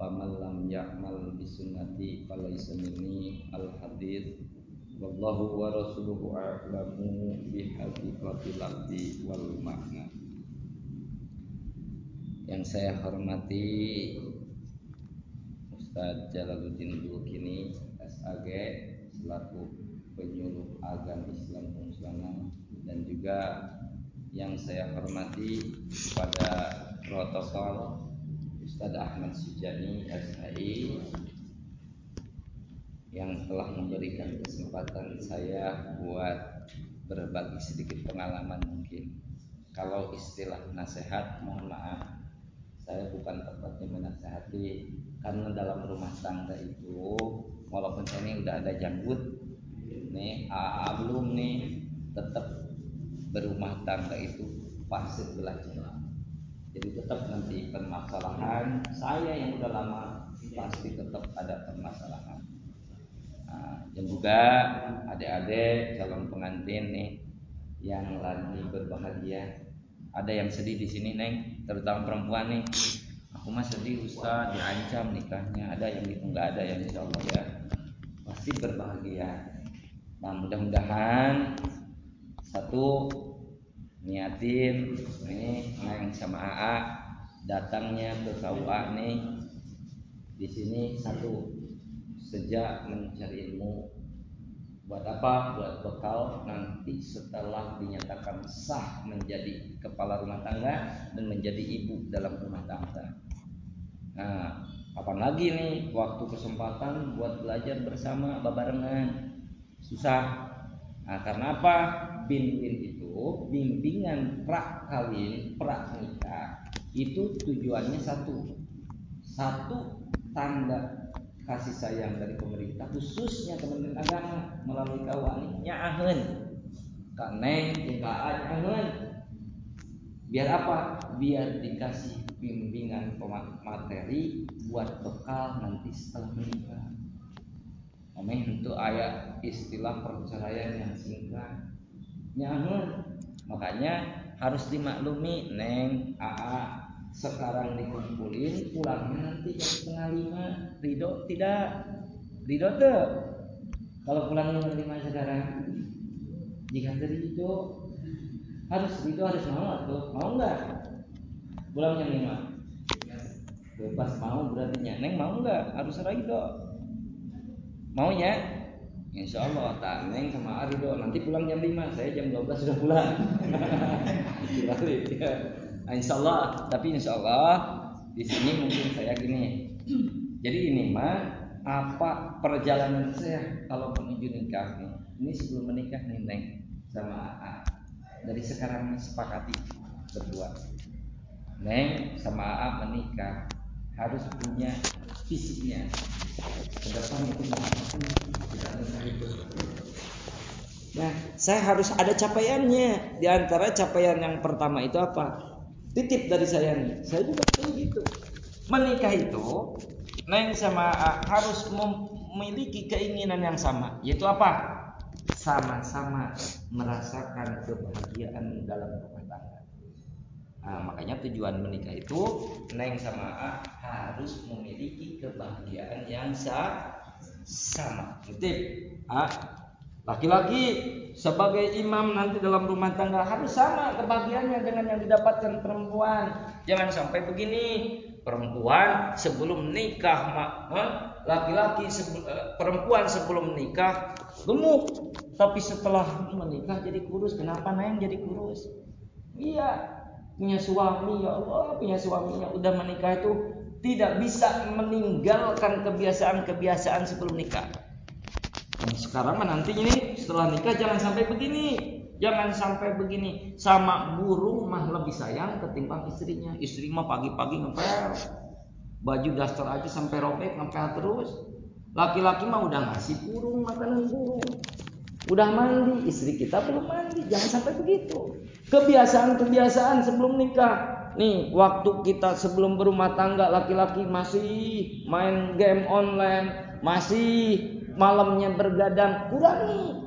faman lam ya'mal bi sunnati falaysa minni al hadits wallahu wa rasuluhu a'lamu bi haqiqatil lafzi wal makna. Yang saya hormati Ustaz Jalaluddin Bulkini SAG selaku penyuluh agama Islam Fungsional, dan juga yang saya hormati pada protokol Ustaz Ahmad Sujani SAI yang telah memberikan kesempatan saya buat berbagi sedikit pengalaman. Mungkin kalau istilah nasihat, mohon maaf, saya bukan tempatnya menasihati, karena dalam rumah tangga itu walaupun saya ini udah ada janggut nih, belum nih, tetap berumah tangga itu pasti belajar. Jadi tetap nanti permasalahan, saya yang udah lama pasti tetap ada permasalahan. Dan juga adik-adik calon pengantin nih yang lagi berbahagia, ada yang sedih di sini Neng, terutama perempuan nih. Aku mah sedih Ustaz, diancam nikahnya. Ada yang itu nggak ada, yang insya Allah ya pasti berbahagia. Nah mudah-mudahan satu niatin nih Neng sama AA datangnya ke KUA nih di sini, satu sejak mencari ilmu buat apa? Buat bekal nanti setelah dinyatakan sah menjadi kepala rumah tangga dan menjadi ibu dalam rumah tangga. Nah, kapan lagi nih waktu kesempatan buat belajar bersama babarengan? Susah. Nah, karena apa? Bimbing itu, bimbingan pra kawin, pra nikah itu tujuannya satu tanda kasih sayang dari pemerintah, khususnya Kementerian Agama melalui KUA nyaahun kaneng nyaahun. Biar apa? Biar dikasih bimbingan materi buat bekal nanti setelah menikah. Itu ayat istilah perceraian yang singkat nyaahun. Makanya harus dimaklumi Neng, AA, sekarang dikumpulin, pulangnya nanti jam 4:30. Ridho tidak? Ridho tuh kalau pulangnya jam 5 sekarang. Jika ridho, harus ridho, harus mau tuh. Mau nggak pulang jam 5? Bebas mau berarti Neng mau nggak? Harus ridho. Mau ya? Insya Allah tak Neng sama ridho. Nanti pulang jam 5, saya jam 12 sudah pulang. Dibalik ya. Insya Allah, tapi insya Allah di sini mungkin saya gini. Jadi ini mah apa perjalanan saya kalau menuju nikah nih. Ini sebelum menikah nih Neng sama AA. Dari sekarang sepakati berdua. Neng sama AA menikah harus punya fisiknya. Kedepan itu nah, saya harus ada capaiannya. Di antara capaian yang pertama itu apa? Titip dari saya nih, saya juga begitu. Menikah itu Neng sama harus memiliki keinginan yang sama, yaitu apa? Sama-sama merasakan kebahagiaan dalam rumah tangga. Nah, makanya tujuan menikah itu Neng sama harus memiliki kebahagiaan yang sama. Titip. Laki-laki sebagai imam nanti dalam rumah tangga harus sama kebahagiaannya dengan yang didapatkan perempuan. Jangan sampai begini, perempuan sebelum nikah laki-laki perempuan sebelum nikah gemuk, tapi setelah menikah jadi kurus. Kenapa Neng jadi kurus? Iya, punya suami, ya Allah, punya suaminya udah menikah itu tidak bisa meninggalkan kebiasaan-kebiasaan sebelum nikah. Sekarang mah nanti ini setelah nikah jangan sampai begini, sama burung mah lebih sayang ketimbang istrinya. Istri mah pagi-pagi ngepel, baju daster aja sampai robek ngepel terus. Laki-laki mah udah ngasih burung makanan burung, udah mandi, istri kita belum mandi. Jangan sampai begitu. Kebiasaan sebelum nikah. Nih, waktu kita sebelum berumah tangga, laki-laki masih main game online, masih malamnya bergadang, kurangi.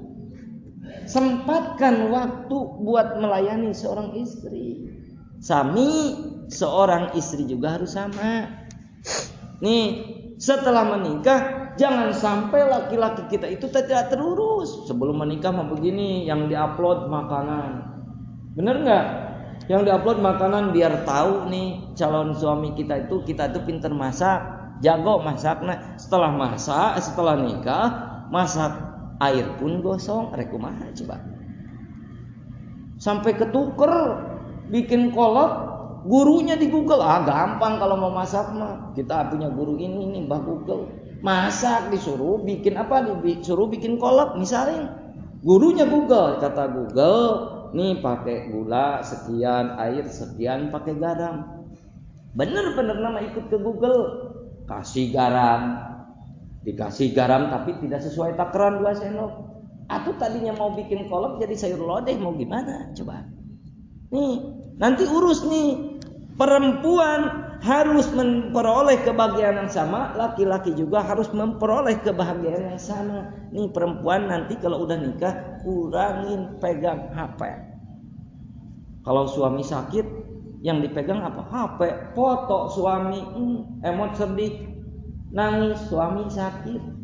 Sempatkan waktu buat melayani seorang istri. Seorang istri juga harus sama. Nih, setelah menikah jangan sampai laki-laki kita itu tidak terurus. Sebelum menikah mah begini, yang diupload makanan. Bener nggak? Yang diupload makanan biar tahu nih calon suami kita itu pinter masak, jago masak. Nah, setelah nikah masak air pun gosong, rekumaha coba. Sampai ketuker bikin kolak, gurunya di Google. Gampang kalau mau masak mah. Kita punya guru ini Mbah Google. Masak disuruh bikin apa? Disuruh bikin kolak misalnya. Gurunya Google, kata Google, nih pakai gula sekian, air sekian, pakai garam. Bener-bener nama ikut ke Google. Kasih garam. Dikasih garam tapi tidak sesuai takaran 2 sendok. Atau tadinya mau bikin kolak jadi sayur lodeh, mau gimana? Coba. Nih, nanti urus nih. Perempuan harus memperoleh kebahagiaan yang sama, laki-laki juga harus memperoleh kebahagiaan yang sama. Nih perempuan nanti kalau udah nikah kurangin pegang HP. Kalau suami sakit yang dipegang apa? HP, foto suami, emot sedih, nangis suami sakit.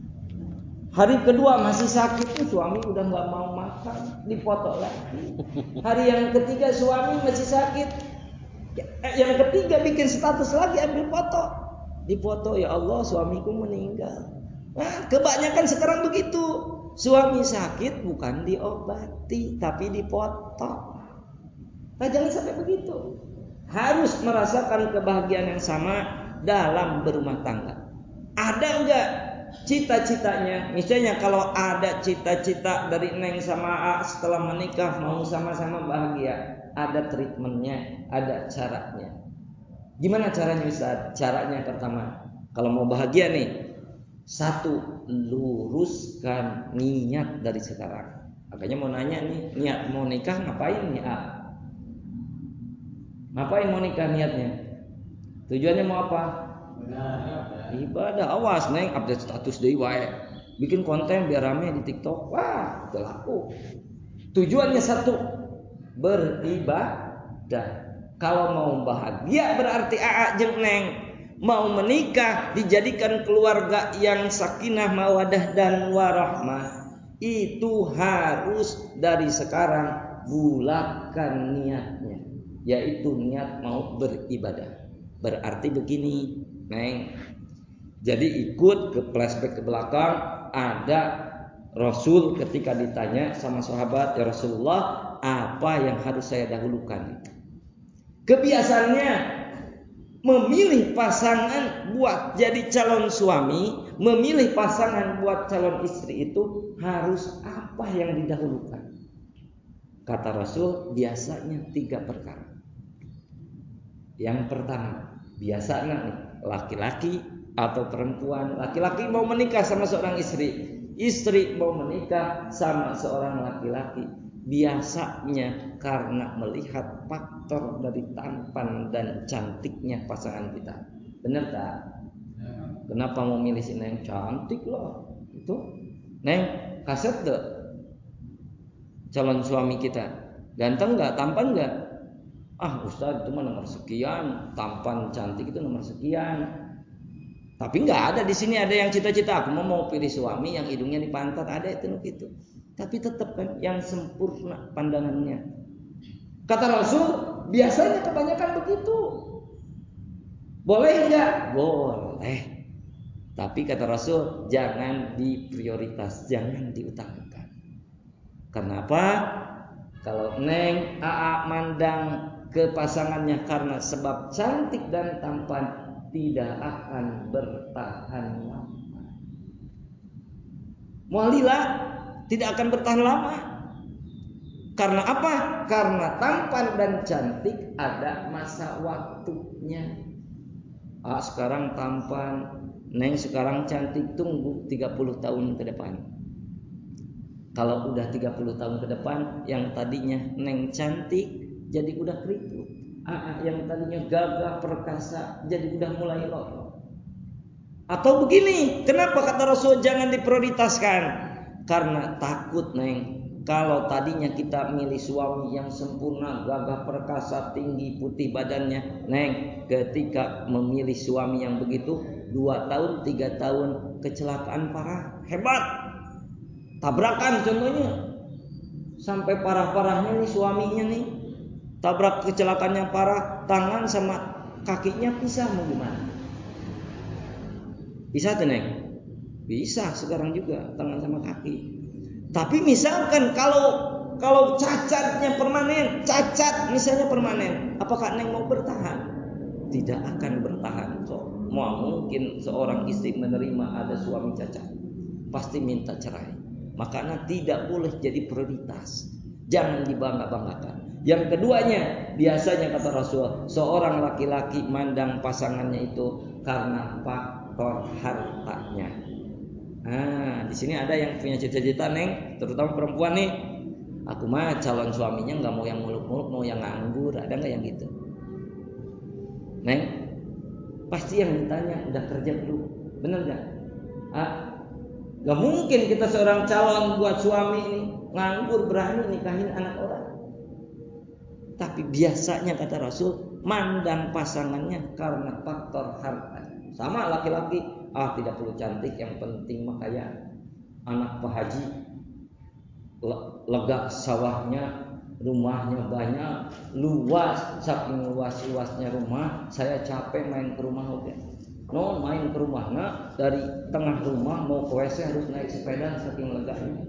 Hari kedua masih sakit tuh suami udah nggak mau makan, dipoto lagi. Hari yang ketiga suami masih sakit, yang ketiga bikin status lagi, ambil foto, dipoto, ya Allah suamiku meninggal. Nah, kebanyakan sekarang begitu, suami sakit bukan diobati tapi dipoto. Nah, jangan sampai begitu. Harus merasakan kebahagiaan yang sama dalam berumah tangga. Ada enggak cita-citanya? Misalnya kalau ada cita-cita dari Neng sama A setelah menikah mau sama-sama bahagia, ada treatmentnya, ada caranya. Gimana caranya Ustaz? Caranya pertama, kalau mau bahagia nih, 1, luruskan niat dari sekarang. Makanya mau nanya nih, niat mau nikah ngapain nih A? Ngapain mau nikah niatnya? Tujuannya mau apa? Ibadah. Awas Neng, update status deui wae. Bikin konten biar rame di TikTok. Wah, itu laku. Tujuannya 1, beribadah. Kalau mau bahagia berarti AA jeung Neng mau menikah, dijadikan keluarga yang sakinah, mawadah dan warahmah. Itu harus dari sekarang bulatkan niatnya, yaitu niat mau beribadah. Berarti begini, Neng. Jadi ikut ke flashback ke belakang. Ada Rasul ketika ditanya sama sahabat, ya Rasulullah, apa yang harus saya dahulukan? Kebiasaannya memilih pasangan buat jadi calon suami, memilih pasangan buat calon istri itu harus apa yang didahulukan? Kata Rasul, biasanya 3 perkara. Yang pertama, biasanya nih, laki-laki atau perempuan, laki-laki mau menikah sama seorang istri, istri mau menikah sama seorang laki-laki, biasanya karena melihat faktor dari tampan dan cantiknya pasangan kita. Benar tak? Kenapa mau milih si Neng? Cantik loh. Itu Neng, kaset deh calon suami kita. Ganteng gak? Tampan gak? Ustaz itu mah nomor sekian, tampan cantik itu nomor sekian. Tapi nggak ada di sini ada yang cita-cita aku mau pilih suami yang hidungnya di pantat, ada itu gitu. Tapi tetap kan yang sempurna pandangannya. Kata Rasul, biasanya kebanyakan begitu. Boleh nggak? Boleh. Tapi kata Rasul, jangan diprioritas, jangan diutamakan. Kenapa? Kalau Neng AA mandang ke pasangannya karena sebab cantik dan tampan, tidak akan bertahan lama. Mualilah tidak akan bertahan lama. Karena apa? Karena tampan dan cantik ada masa waktunya. Sekarang tampan, Neng sekarang cantik, tunggu 30 tahun ke depan. Kalau udah 30 tahun ke depan, yang tadinya Neng cantik jadi udah keriput. Yang tadinya gagah perkasa jadi udah mulai lorong. Atau begini, kenapa kata Rasul jangan diprioritaskan? Karena takut Neng, kalau tadinya kita milih suami yang sempurna, gagah perkasa, tinggi, putih badannya, Neng, ketika memilih suami yang begitu, 2 tahun, 3 tahun kecelakaan parah, hebat. Tabrakan contohnya. Sampai parah-parahnya nih suaminya nih. Tabrak kecelakaannya parah, tangan sama kakinya pisah, mau gimana? Bisa tuh Neng? Bisa sekarang juga tangan sama kaki. Tapi misalkan kalau cacatnya permanen, cacat misalnya permanen, apakah Neng mau bertahan? Tidak akan bertahan. Mau mungkin seorang istri menerima ada suami cacat, pasti minta cerai. Makanya tidak boleh jadi prioritas. Jangan dibangga-banggakan. Yang keduanya, biasanya kata Rasul, seorang laki-laki mandang pasangannya itu karena faktor hartanya. Nah, di sini ada yang punya cita-cita Neng, terutama perempuan nih. Aku mah calon suaminya nggak mau yang muluk-muluk, mau yang nganggur. Ada nggak yang gitu? Neng, pasti yang ditanya udah kerja belum? Bener nggak? Gak mungkin kita seorang calon buat suami ini nganggur berani nikahin anak orang. Tapi biasanya kata Rasul, mandang pasangannya karena faktor harta. Sama laki-laki, tidak perlu cantik, yang penting mah kaya. Anak Pak Haji, lega sawahnya, rumahnya banyak, luas, saking luas-luasnya rumah, saya capek main ke rumah oke. No, main ke rumahnya dari tengah rumah mau ke WC harus naik sepeda saking leganya.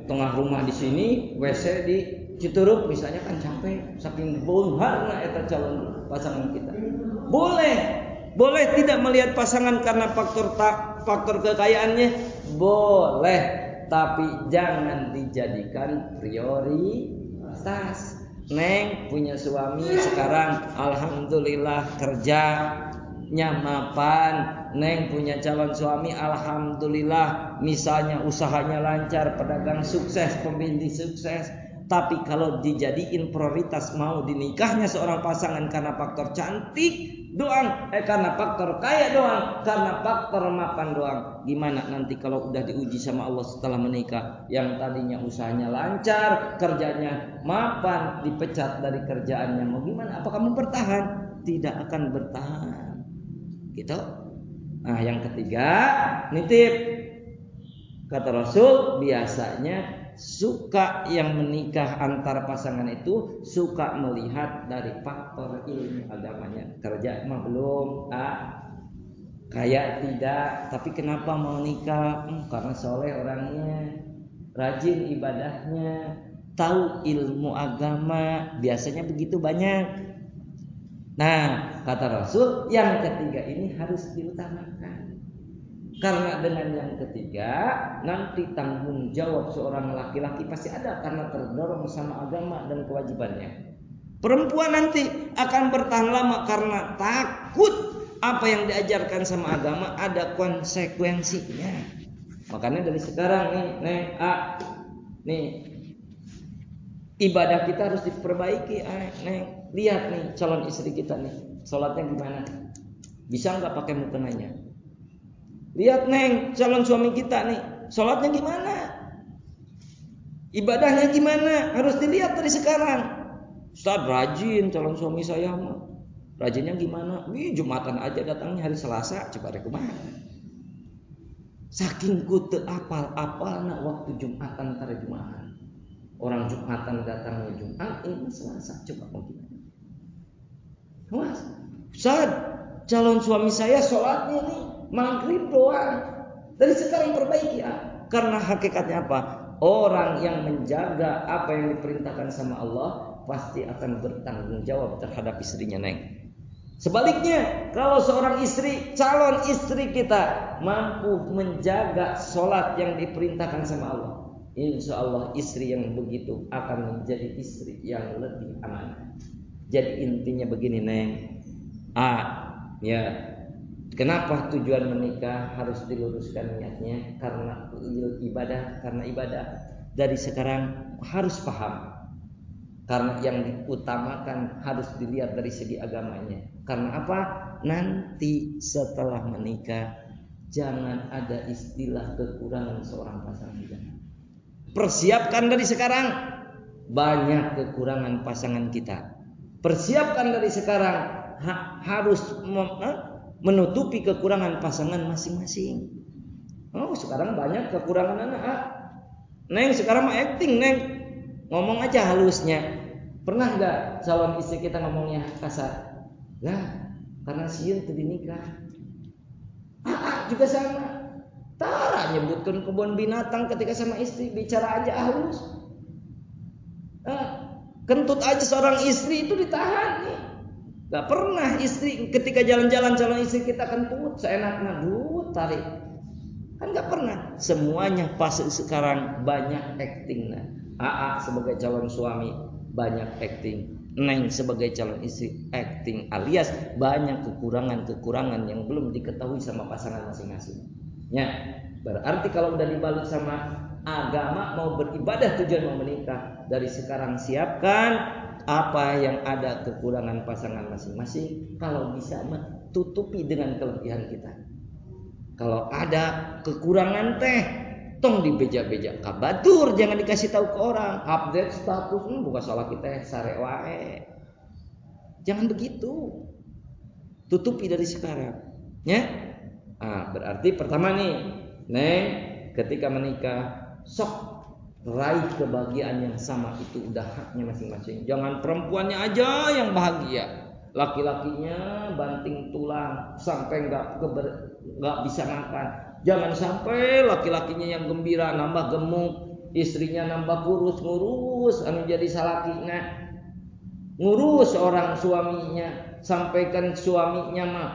Tengah rumah di sini, WC di Citurup misalnya kan capek, saking bonharna eta calon pasangan kita. Boleh tidak melihat pasangan karena faktor kekayaannya, boleh, tapi jangan dijadikan prioritas. Neng punya suami sekarang, alhamdulillah kerjanya mapan. Neng punya calon suami, alhamdulillah misalnya usahanya lancar, pedagang sukses, pembisnis sukses. Tapi kalau dijadiin prioritas mau dinikahnya seorang pasangan karena faktor cantik doang, karena faktor kaya doang, karena faktor mapan doang, gimana nanti kalau udah diuji sama Allah setelah menikah, yang tadinya usahanya lancar, kerjanya mapan, dipecat dari kerjaannya, mau gimana? Apa kamu bertahan? Tidak akan bertahan. Gitu. Nah, yang ketiga, nitip. Kata Rasul, biasanya suka yang menikah antara pasangan itu suka melihat dari faktor ilmu agamanya. Kerja mah belum, kaya tidak, tapi kenapa mau nikah? Karena soleh orangnya, rajin ibadahnya, tahu ilmu agama, biasanya begitu banyak. Nah, kata Rasul, yang ketiga ini harus diutamakan. Karena dengan yang ketiga nanti tanggung jawab seorang laki-laki pasti ada karena terdorong sama agama dan kewajibannya. Perempuan nanti akan bertahan lama karena takut apa yang diajarkan sama agama ada konsekuensinya. Makanya dari sekarang nih ibadah kita harus diperbaiki. Lihat nih calon istri kita nih, sholatnya gimana? Bisa nggak pakai mukenanya? Lihat Neng, calon suami kita nih, sholatnya gimana? Ibadahnya gimana? Harus dilihat dari sekarang. Ustaz rajin calon suami saya mah. Rajinnya gimana? Jumatan aja datangnya hari Selasa, coba deh kemana? Saking ku teu apal-apalna waktu Jumatan tara Jumatan. Orang Jumatan datangnya Jumat, ini Selasa, coba mau gimana? Mas, Ustaz, calon suami saya sholatnya nih maghrib doang. Dari sekarang perbaiki karena hakikatnya apa? Orang yang menjaga apa yang diperintahkan sama Allah pasti akan bertanggung jawab terhadap istrinya Neng. Sebaliknya, kalau seorang istri, calon istri kita mampu menjaga sholat yang diperintahkan sama Allah, insya Allah istri yang begitu akan menjadi istri yang lebih amanah. Jadi intinya begini Neng, kenapa tujuan menikah harus diluruskan niatnya? Karena ibadah. Dari sekarang harus paham. Karena yang diutamakan harus dilihat dari segi agamanya. Karena apa? Nanti setelah menikah jangan ada istilah kekurangan seorang pasangan. Persiapkan dari sekarang. Banyak kekurangan pasangan kita. Persiapkan dari sekarang. Harus menutupi kekurangan pasangan masing-masing. Oh, sekarang banyak kekurangan anak. Neng sekarang mah acting, Neng. Ngomong aja halusnya. Pernah enggak calon istri kita ngomongnya kasar? Lah, karena sieun teu dinikah. Juga sama. Tara nyebutkan kebun binatang ketika sama istri, bicara aja halus. Kentut aja seorang istri itu ditahan nih. Gak pernah istri ketika jalan-jalan calon istri kita kentut seenaknya, tarik. Kan gak pernah. Semuanya pas sekarang banyak acting. AA sebagai calon suami banyak acting. Neng sebagai calon istri acting, alias banyak kekurangan-kekurangan yang belum diketahui sama pasangan masing-masing. Ya, berarti kalau udah dibalut sama agama mau beribadah tujuan mau menikah, dari sekarang siapkan apa yang ada kekurangan pasangan masing-masing. Kalau bisa tutupi dengan kelebihan kita. Kalau ada kekurangan tong dibeja-beja kabatur, jangan dikasih tahu ke orang. Update status bukan salah kita sare wae. Jangan begitu. Tutupi dari sekarang, ya. Berarti pertama nih, Neng, ketika menikah sok raih kebahagiaan yang sama, itu udah haknya masing-masing. Jangan perempuannya aja yang bahagia, laki-lakinya banting tulang sampai nggak bisa makan. Jangan sampai laki-lakinya yang gembira nambah gemuk, istrinya nambah kurus, ngurus anu jadi salakina, ngurus orang suaminya, sampaikan suaminya mah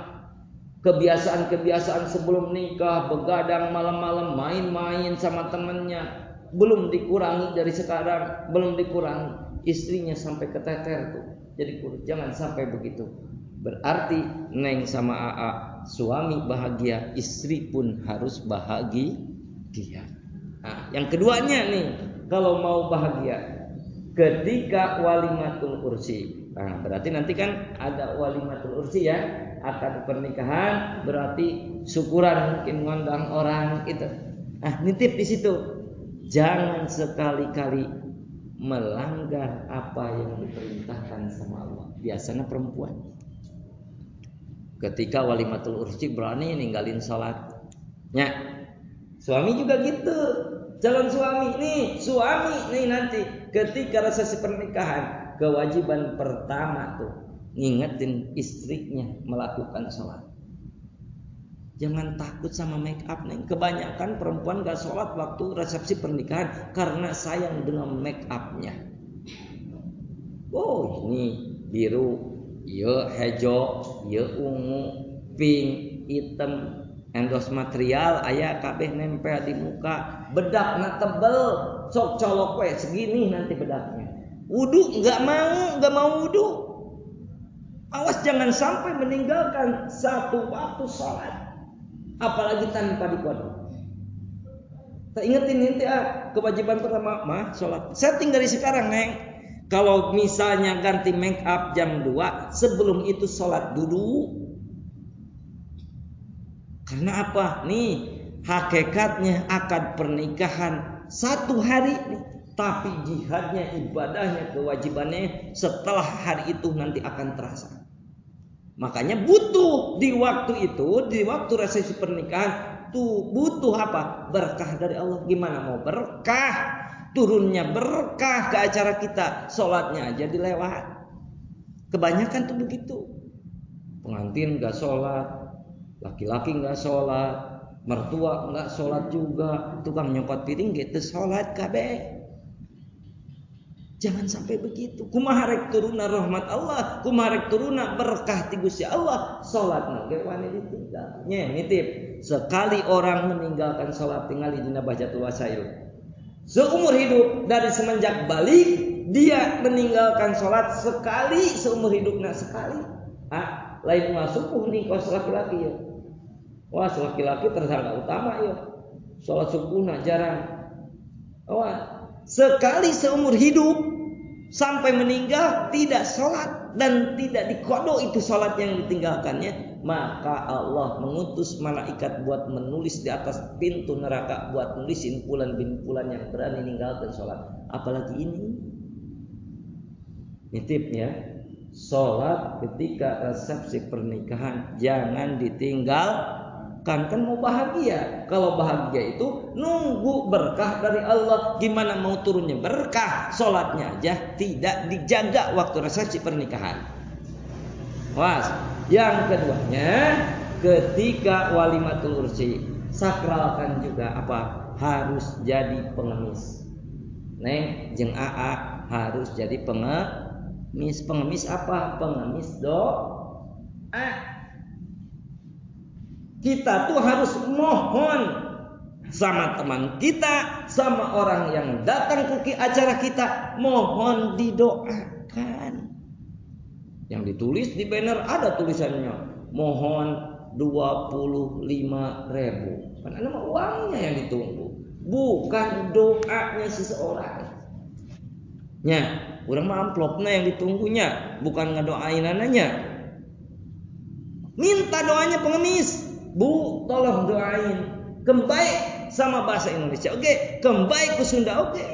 kebiasaan-kebiasaan sebelum nikah, begadang malam-malam, main-main sama temennya, belum dikurangi dari sekarang, belum dikurangi. Istrinya sampai keteter tuh, jadi kurus. Jangan sampai begitu. Berarti Neng sama AA, suami bahagia, istri pun harus bahagia. Yang keduanya nih, kalau mau bahagia, ketika walimatul ursi. Berarti nanti kan ada walimatul ursi ya, akad pernikahan, berarti syukuran mungkin ngundang orang itu. Nitip di situ. Jangan sekali-kali melanggar apa yang diperintahkan sama Allah. Biasanya perempuan ketika walimatul ursi berani ninggalin sholat. Ya, suami juga gitu. Calon suami nih nanti ketika resepsi pernikahan, kewajiban pertama tuh ngingetin istrinya melakukan sholat. Jangan takut sama make up, Neng. Kebanyakan perempuan gak sholat waktu resepsi pernikahan karena sayang dengan make upnya. Oh, ini biru, ya hejo, ya ungu, pink, hitam, endos material aya kabeh nempel di muka, bedakna tebel, sok colok we segini nanti bedaknya. Wudu nggak mau wudu. Awas jangan sampai meninggalkan satu waktu sholat, apalagi tanpa dikodok. Kita ingetin nanti kewajiban pertama mah sholat. Setting dari sekarang, Neng. Kalau misalnya ganti make up jam 2, sebelum itu sholat dulu. Karena apa? Nih, hakikatnya akad pernikahan 1 hari nih. Tapi jihadnya, ibadahnya, kewajibannya setelah hari itu nanti akan terasa. Makanya butuh di waktu itu, di waktu resepsi pernikahan tuh butuh apa? Berkah dari Allah. Gimana mau berkah? Turunnya berkah ke acara kita, sholatnya aja dilewat. Kebanyakan tuh begitu. Pengantin gak sholat, laki-laki gak sholat, mertua gak sholat juga, tukang nyokot piring gitu sholat kabeh. Jangan sampai begitu. Kumaha rek turuna rahmat Allah, kumaha rek turuna berkah ti Gusti Allah, salatna ge wani ditinggal. Nya nitip, sekali orang meninggalkan salat tingali dina bajatul wasail. Seumur hidup dari semenjak balik dia meninggalkan salat sekali seumur hidupnya sekali. Lain mah subuh nih kos laki-laki ya. Wah, laki-laki tersangka utama ya. Salat subuhna jarang. Wah, sekali seumur hidup sampai meninggal tidak sholat dan tidak dikodok itu sholat yang ditinggalkannya, maka Allah mengutus malaikat buat menulis di atas pintu neraka, buat nulisin pulan-pulan yang berani meninggalkan sholat. Apalagi ini nitip ya, sholat ketika resepsi pernikahan jangan ditinggalkan. Kan mau bahagia. Kalau bahagia itu nunggu berkah dari Allah. Gimana mau turunnya berkah? Sholatnya aja tidak dijaga waktu resepsi pernikahan. Was. Yang keduanya, ketika walimatul ursi, sakralkan juga apa? Harus jadi pengemis. Neng jeung AA harus jadi pengemis. Pengemis apa? Pengemis doa. Kita tuh harus mohon sama teman kita, sama orang yang datang ke acara kita, mohon didoakan. Yang ditulis di banner ada tulisannya, mohon 25.000. Karena nama uangnya yang ditunggu, bukan doanya seseorang. Nya, urang mah amplopna yang ditunggunya, bukan ngedoain ananya. Minta doanya pengemis. Bu, tolong doain. Kembaik sama bahasa Indonesia. Oke, kembaik ke Sunda oke.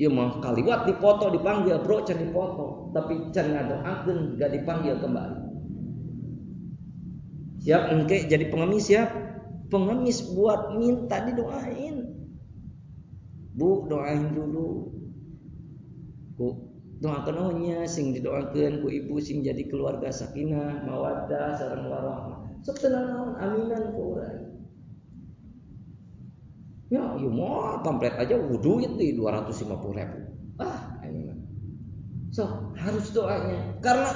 Ya mah kaliwat dipoto dipanggil bro can dipoto, tapi can ngadoakeun gak dipanggil kembali. Siap engke jadi pengemis siap? Pengemis buat minta didoain. Bu, doain dulu. Bu, doakeun ohnya sing didoakeun ku ibu sing jadi keluarga sakinah, mawaddah sareng warahmah. Sok tenang naon aminan ku urang. Ya, ieu mah komplit aja duit di 250.000. Ini mah. So, harus doanya. Karena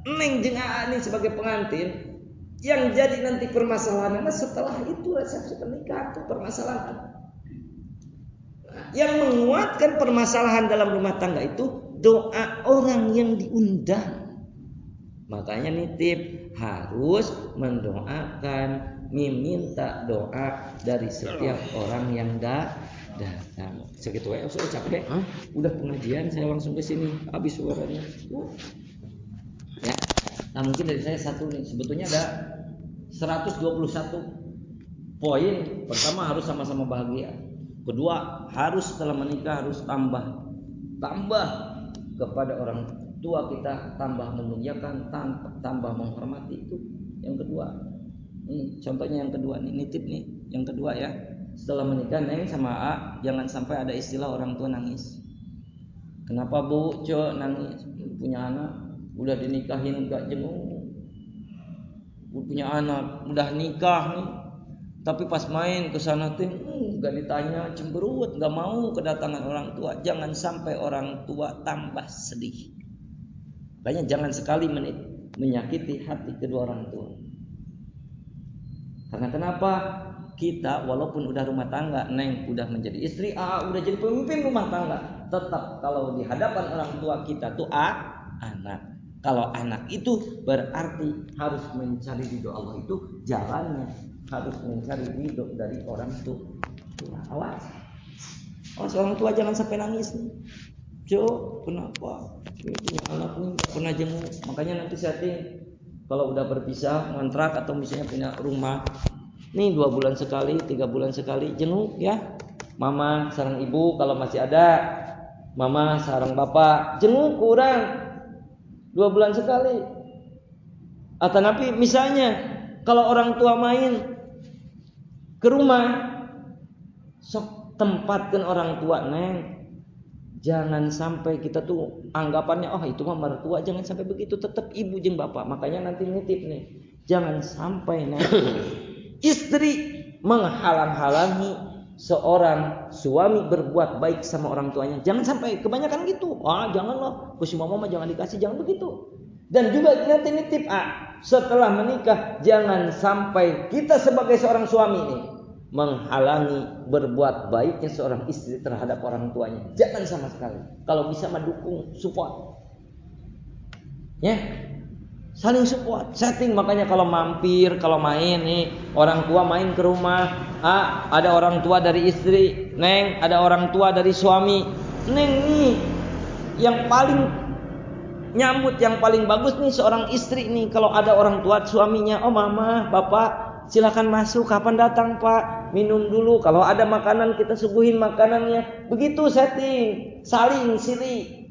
neng jeung AA ini sebagai pengantin yang jadi nanti permasalahan setelah itu resepsi pernikahan itu permasalahan. Yang menguatkan permasalahan dalam rumah tangga itu doa orang yang diundang. Makanya nitip harus mendoakan, meminta doa dari setiap orang yang datang. Segitu ya, saya capek. Udah pengajian, saya langsung ke sini. Habis suaranya. Ya. Nah, mungkin dari saya satu nih. Sebetulnya ada 121 poin. Pertama harus sama-sama bahagia. Kedua, harus setelah menikah harus tambah kepada orang tua kita, tambah memuliakan, tambah menghormati itu. Yang kedua, ini contohnya yang kedua nih, nitip nih. Yang kedua ya, setelah menikah neng sama A, jangan sampai ada istilah orang tua nangis. Kenapa bu, cok nangis? Punya anak, udah dinikahin gak jenguk. Punya anak, udah nikah nih, tapi pas main ke sana tuh gak ditanya, cemberut, gak mau kedatangan orang tua. Jangan sampai orang tua tambah sedih. Makanya jangan sekali menyakiti hati kedua orang tua. Karena kenapa? Kita walaupun udah rumah tangga, neng udah menjadi istri, udah jadi pemimpin rumah tangga, tetap kalau di hadapan orang tua kita tuh anak. Kalau anak itu berarti harus mencari ridho Allah, itu jalannya harus mencari ridho dari orang tua. Awas orang tua jangan sampai nangis nih. Jo, kenapa? Punya anak nih pernah jenguk. Makanya nanti setting kalau udah berpisah ngontrak atau misalnya punya rumah, nih 2 bulan sekali, 3 bulan sekali jenguk ya. Mama sareng ibu kalau masih ada, mama sareng bapak jenguk kurang 2 bulan sekali. Atau napi misalnya kalau orang tua main ke rumah, sok tempatkan orang tua neng. Jangan sampai kita tuh anggapannya itu mah mertua, jangan sampai begitu, tetap ibu jeung bapak. Makanya nanti nitip nih, jangan sampai nanti istri menghalang-halangi seorang suami berbuat baik sama orang tuanya. Jangan sampai kebanyakan gitu. Janganlah, kusi mama mah jangan dikasih, jangan begitu. Dan juga nanti nitip setelah menikah jangan sampai kita sebagai seorang suami nih menghalangi berbuat baiknya seorang istri terhadap orang tuanya. Jangan sama sekali. Kalau bisa mendukung, support. Ya. Saling support, setting. Makanya kalau mampir, kalau main nih, orang tua main ke rumah, ada orang tua dari istri, neng, ada orang tua dari suami. Neng nih yang paling nyambut, yang paling bagus nih seorang istri nih kalau ada orang tua suaminya. Mama, bapak, silakan masuk, kapan datang pak, minum dulu, kalau ada makanan kita suguhin makanannya. Begitu setting, saling siri.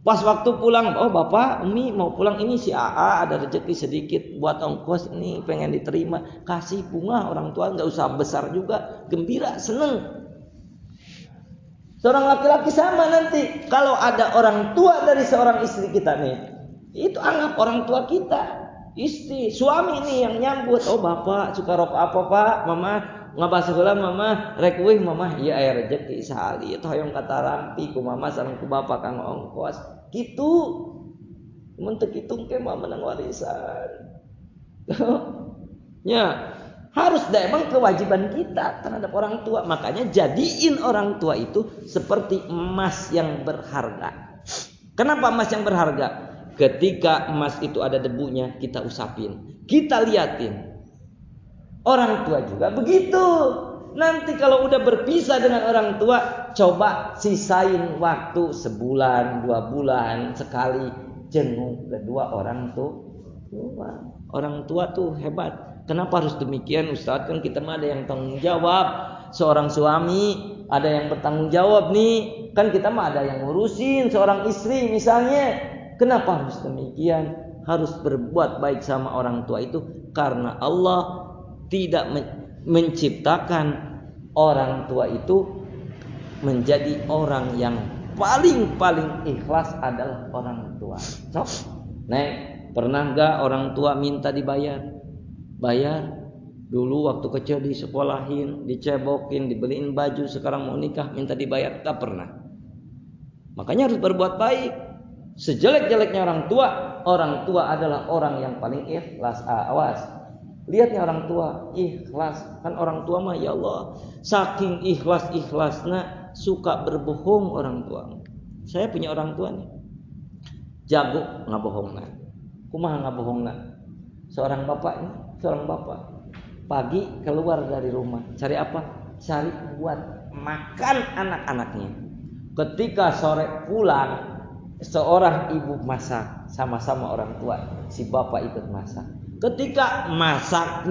Pas waktu pulang, oh bapak, umi mau pulang, ini si AA ada rezeki sedikit buat ongkos ini pengen diterima, kasih bunga orang tua, nggak usah besar juga, gembira, seneng. Seorang laki-laki sama nanti, kalau ada orang tua dari seorang istri kita nih, itu anggap orang tua kita, istri, suami nih yang nyambut, oh bapak suka rok apa pak, mama ngabah sekolah mama rek wih mama iya aya rezeki sahali itu hayong kata rampi ku mama sareng ku bapak kang ongkos gitu mun teu kitu ke mah menang warisan ya harus da emang kewajiban kita terhadap orang tua, makanya jadiin orang tua itu seperti emas yang berharga. Kenapa emas yang berharga? Ketika emas itu ada debunya kita usapin, kita liatin. Orang tua juga begitu. Nanti kalau udah berpisah dengan orang tua, coba sisain waktu sebulan, 2 bulan sekali jenguk kedua orang tua. Orang tua tuh hebat. Kenapa harus demikian Ustaz? Kan kita mah ada yang tanggung jawab. Seorang suami ada yang bertanggung jawab nih. Kan kita mah ada yang ngurusin seorang istri misalnya. Kenapa harus demikian? Harus berbuat baik sama orang tua itu karena Allah tidak menciptakan orang tua itu menjadi orang yang paling ikhlas adalah orang tua. Sok, Neng, pernah gak orang tua minta dibayar? Bayar. Dulu waktu kecil disekolahin, dicebokin, dibeliin baju, sekarang mau nikah minta dibayar? Tak pernah. Makanya harus berbuat baik. Sejelek-jeleknya orang tua adalah orang yang paling ikhlas. Awas. Lihatnya orang tua ikhlas, kan orang tua mah ya Allah saking ikhlasna suka berbohong orang tua. Saya punya orang tua nih jago ngabohongna. Kumaha ngabohongna? Seorang bapak pagi keluar dari rumah cari apa? Cari buat makan anak-anaknya. Ketika sore pulang seorang ibu masak sama-sama orang tua, si bapak ikut masak. Ketika masak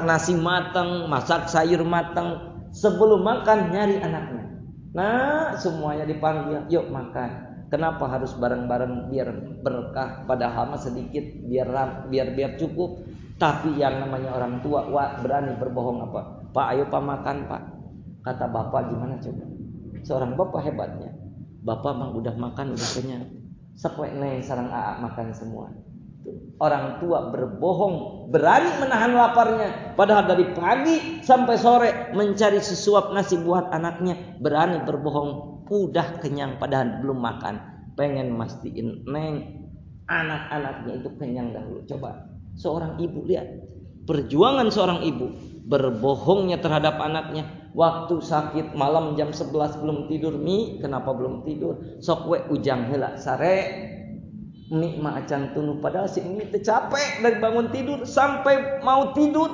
nasi matang, masak sayur matang, sebelum makan nyari anaknya. Nah, semuanya dipanggil, yuk makan. Kenapa harus bareng-bareng biar berkah? Padahal mah sedikit biar cukup. Tapi yang namanya orang tua berani berbohong apa? Pak, ayo pak makan pak. Kata bapak gimana coba? Seorang bapak hebatnya. Bapak mah udah makan udah kenyang. Sekwe neng sareng AA makan semua. Orang tua berbohong, berani menahan laparnya, padahal dari pagi sampai sore mencari sesuap nasi buat anaknya, berani berbohong, udah kenyang padahal belum makan, pengen mastiin neng anak-anaknya itu kenyang dahulu. Coba seorang ibu lihat perjuangan seorang ibu berbohongnya terhadap anaknya. Waktu sakit malam jam 11 belum tidur, kenapa belum tidur? Sok we ujang heula sare Mi mah acan tunu, padahal si Mi teh capek dari bangun tidur sampai mau tidur.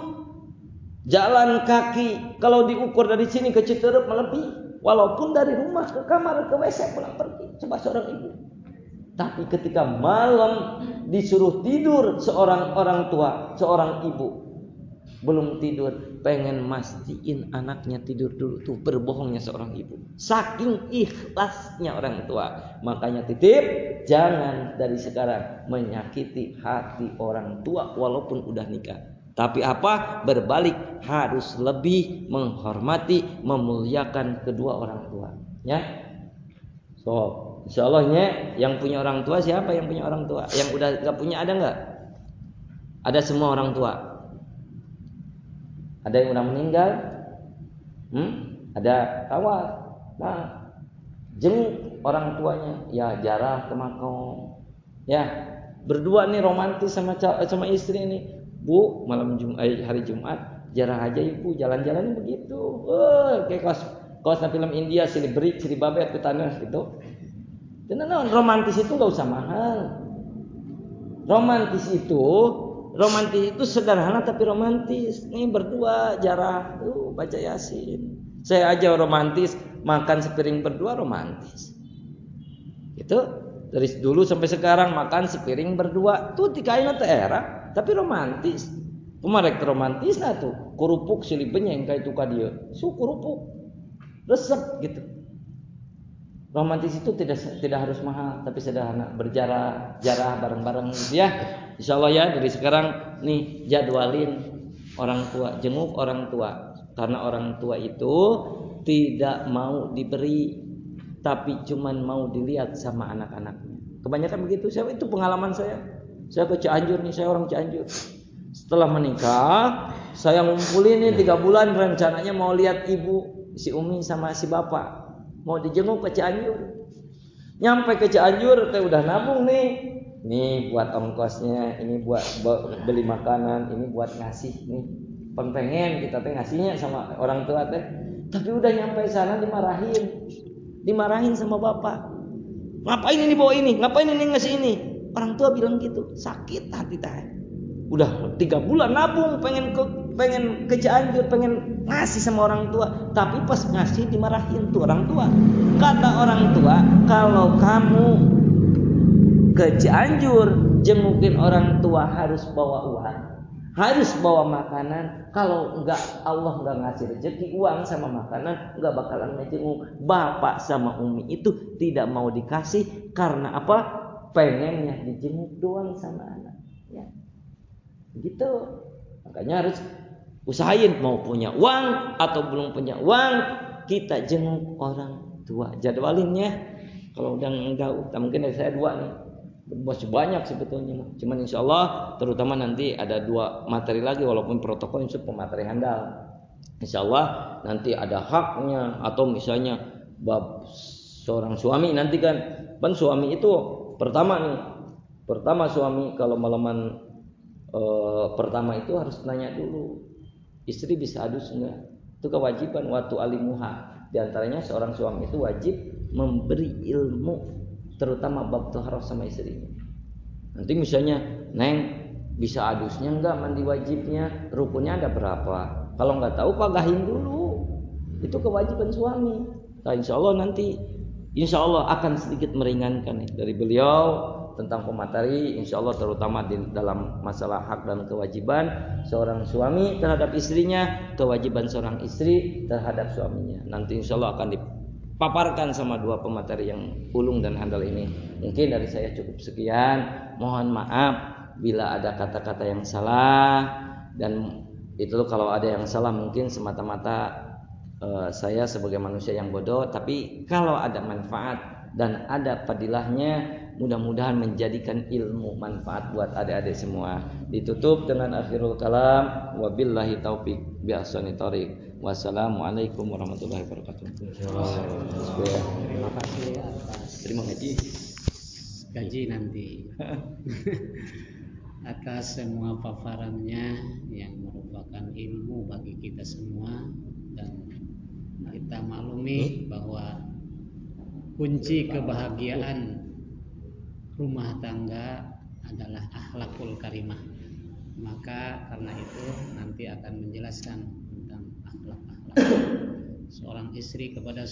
Jalan kaki kalau diukur dari sini ke Citerep lebih, walaupun dari rumah ke kamar ke WC pulang pergi. Coba seorang ibu. Tapi ketika malam disuruh tidur seorang orang tua, seorang ibu belum tidur, pengen mastiin anaknya tidur dulu. Tuh berbohongnya seorang ibu, saking ikhlasnya orang tua. Makanya titip, jangan dari sekarang menyakiti hati orang tua walaupun udah nikah. Tapi apa? Berbalik, harus lebih menghormati, memuliakan kedua orang tua. Ya. So, insyaallah yang punya orang tua siapa yang punya orang tua? Yang udah gak punya ada nggak? Ada semua orang tua. Ada yang udah meninggal, ada awal. Nah, jenguk orang tuanya, ya jarah ke makam. Ya, berdua nih romantis sama istri ini. Bu, hari Jumat, jarah aja ibu jalan-jalan begitu. Kayak kaos film India, Silly Babet ke tanah gitu. Dan romantis itu nggak usah mahal. Romantis itu sederhana tapi romantis. Nih berdua jarah, baca Yasin. Saya aja romantis, makan sepiring berdua romantis. Itu dari dulu sampai sekarang makan sepiring berdua. Tuh tikaina teh era, tapi romantis. Kumarek romantis nah tuh, kerupuk silih benyeng kayak itu ka dieu. Su kerupuk. Resep gitu. Romantis itu tidak harus mahal, tapi sederhana, berjarah bareng-bareng gitu ya. Insyaallah ya, dari sekarang nih jadwalin orang tua, jenguk orang tua. Karena orang tua itu tidak mau diberi, tapi cuman mau dilihat sama anak-anaknya. Kebanyakan begitu. Itu pengalaman saya. Saya ke Cianjur nih, saya orang Cianjur. Setelah menikah, saya ngumpulin nih 3 bulan, rencananya mau lihat ibu, si Umi sama si bapak. Mau dijenguk ke Cianjur. Nyampe ke Cianjur, teh udah nabung nih. Ini buat ongkosnya, ini buat beli makanan, ini buat ngasih nih. Pengen kita teh ngasihnya sama orang tua teh. Tapi udah nyampe sana dimarahin sama bapak. Ngapain ini bawa ini? Ngapain ini ngasih ini? Orang tua bilang gitu, sakit hati teh. Udah 3 bulan nabung, pengen ke Cianjur, pengen ngasih sama orang tua, tapi pas ngasih dimarahin tuh orang tua. Kata orang tua, kalau kamu ke Cianjur jengukin orang tua harus bawa uang, harus bawa makanan. Kalau enggak, Allah enggak ngasih rezeki uang sama makanan, enggak bakalan ngejenguk. Bapak sama Umi itu tidak mau dikasih karena apa? Pengennya dijenguk doang sama anak. Ya. Gitu. Makanya harus usahain, mau punya uang atau belum punya uang, kita jenguk orang tua. Jadwalinnya. Kalau udah enggak, mungkin dari saya 2 nih. Masih banyak sebetulnya. Cuman insya Allah terutama nanti ada 2 materi lagi, walaupun protokol itu pemateri handal. Insya Allah nanti ada haknya, atau misalnya bab seorang suami nanti kan suami itu pertama suami kalau malaman pertama itu harus nanya dulu, istri bisa adus enggak? Itu kewajiban waktu alimuha. Di antaranya seorang suami itu wajib memberi ilmu, terutama bab taharah sama istrinya. Nanti misalnya, Neng bisa adusnya enggak mandi wajibnya? Rukunnya ada berapa? Kalau enggak tahu pagahin dulu. Itu kewajiban suami. Nah, insya Allah nanti akan sedikit meringankan dari beliau tentang pemateri, insya Allah terutama dalam masalah hak dan kewajiban seorang suami terhadap istrinya, kewajiban seorang istri terhadap suaminya. Nanti insya Allah akan dipaparkan sama 2 pemateri yang ulung dan handal ini. Mungkin dari saya cukup sekian. Mohon maaf bila ada kata-kata yang salah, dan itu kalau ada yang salah mungkin semata-mata saya sebagai manusia yang bodoh. Tapi kalau ada manfaat dan ada fadilahnya, mudah-mudahan menjadikan ilmu manfaat buat adik-adik semua. Ditutup dengan akhirul kalam, wabillahi taufik bi ahsani thariq. Wassalamualaikum warahmatullahi wabarakatuh. Terima kasih atas gaji nanti atas semua paparannya yang merupakan ilmu bagi kita semua, dan kita maklumi bahwa kunci kebahagiaan rumah tangga adalah akhlakul karimah. Maka karena itu nanti akan menjelaskan tentang akhlak seorang istri kepada